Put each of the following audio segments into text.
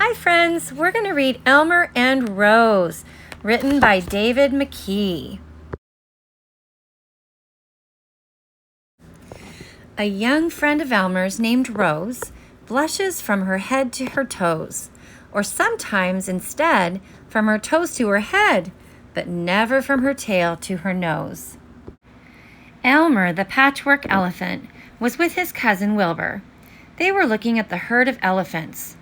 Hi friends, we're going to read Elmer and Rose, written by David McKee. A young friend of Elmer's named Rose blushes from her head to her toes, or sometimes instead from her toes to her head, but never from her tail to her nose. Elmer, the patchwork elephant, was with his cousin Wilbur. They were looking at the herd of elephants.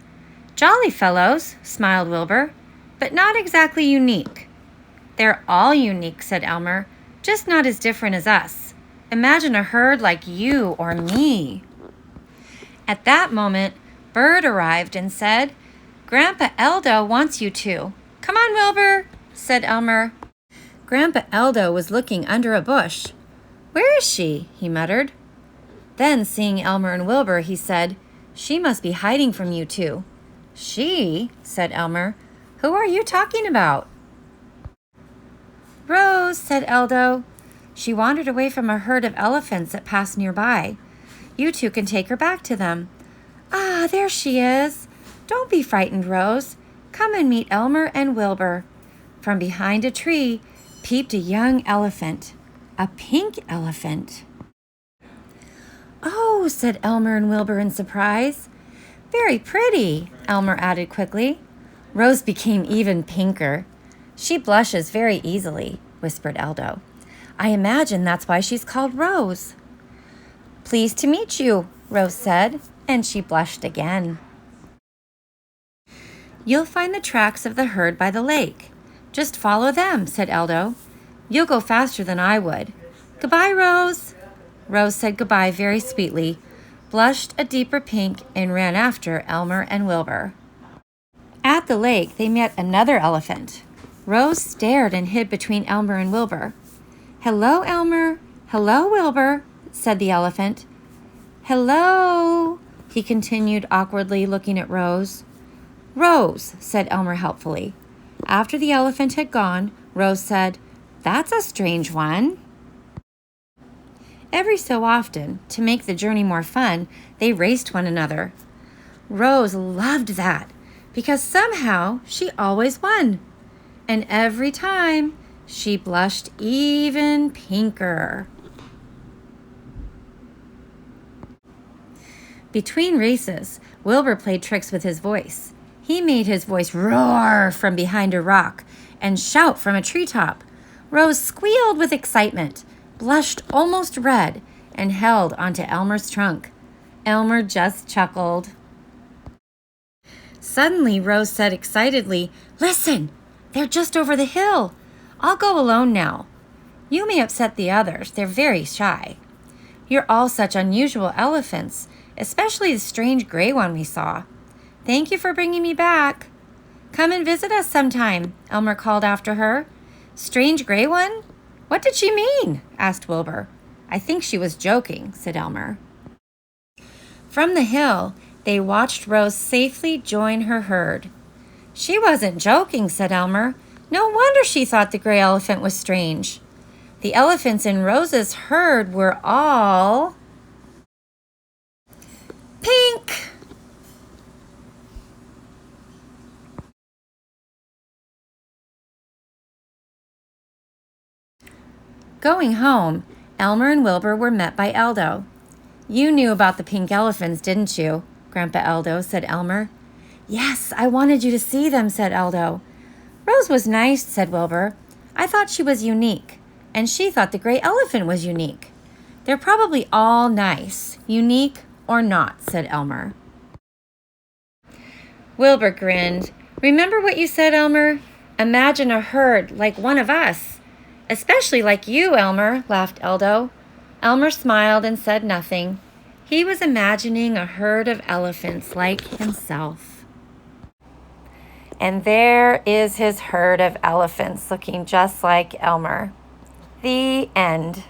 "Jolly fellows," smiled Wilbur, "but not exactly unique." "They're all unique," said Elmer, "just not as different as us. Imagine a herd like you or me." At that moment, Bird arrived and said, "Grandpa Eldo wants you to." "Come on, Wilbur," said Elmer. Grandpa Eldo was looking under a bush. "Where is she?" he muttered. Then, seeing Elmer and Wilbur, he said, "She must be hiding from you two." "She?" said Elmer. "Who are you talking about?" "Rose," said Eldo. "She wandered away from a herd of elephants that passed nearby. You two can take her back to them." "Ah, there she is. Don't be frightened, Rose. Come and meet Elmer and Wilbur." From behind a tree peeped a young elephant, a pink elephant. "Oh," said Elmer and Wilbur in surprise. "Very pretty," Elmer added quickly. Rose became even pinker. "She blushes very easily," whispered Eldo. "I imagine that's why she's called Rose." "Pleased to meet you," Rose said, and she blushed again. "You'll find the tracks of the herd by the lake. Just follow them," said Eldo. "You'll go faster than I would. Goodbye, Rose." Rose said goodbye very sweetly, blushed a deeper pink, and ran after Elmer and Wilbur. At the lake, they met another elephant. Rose stared and hid between Elmer and Wilbur. "Hello, Elmer. Hello, Wilbur," said the elephant. "Hello," he continued awkwardly, looking at Rose. "Rose," said Elmer helpfully. After the elephant had gone, Rose said, "That's a strange one." Every so often, to make the journey more fun, they raced one another. Rose loved that because somehow she always won. And every time, she blushed even pinker. Between races, Wilbur played tricks with his voice. He made his voice roar from behind a rock and shout from a treetop. Rose squealed with excitement, blushed almost red, and held onto Elmer's trunk. Elmer just chuckled. Suddenly, Rose said excitedly, "Listen, they're just over the hill. I'll go alone now. You may upset the others. They're very shy. You're all such unusual elephants, especially the strange gray one we saw. Thank you for bringing me back. Come and visit us sometime," Elmer called after her. "Strange gray one? What did she mean?" asked Wilbur. "I think she was joking," said Elmer. From the hill, they watched Rose safely join her herd. "She wasn't joking," said Elmer. "No wonder she thought the gray elephant was strange. The elephants in Rose's herd were all pink." Going home, Elmer and Wilbur were met by Eldo. "You knew about the pink elephants, didn't you, Grandpa Eldo?" said Elmer. "Yes, I wanted you to see them," said Eldo. "Rose was nice," said Wilbur. "I thought she was unique, and she thought the gray elephant was unique. They're probably all nice, unique or not," said Elmer. Wilbur grinned. "Remember what you said, Elmer? Imagine a herd like one of us." "Especially like you, Elmer," laughed Eldo. Elmer smiled and said nothing. He was imagining a herd of elephants like himself. And there is his herd of elephants looking just like Elmer. The end.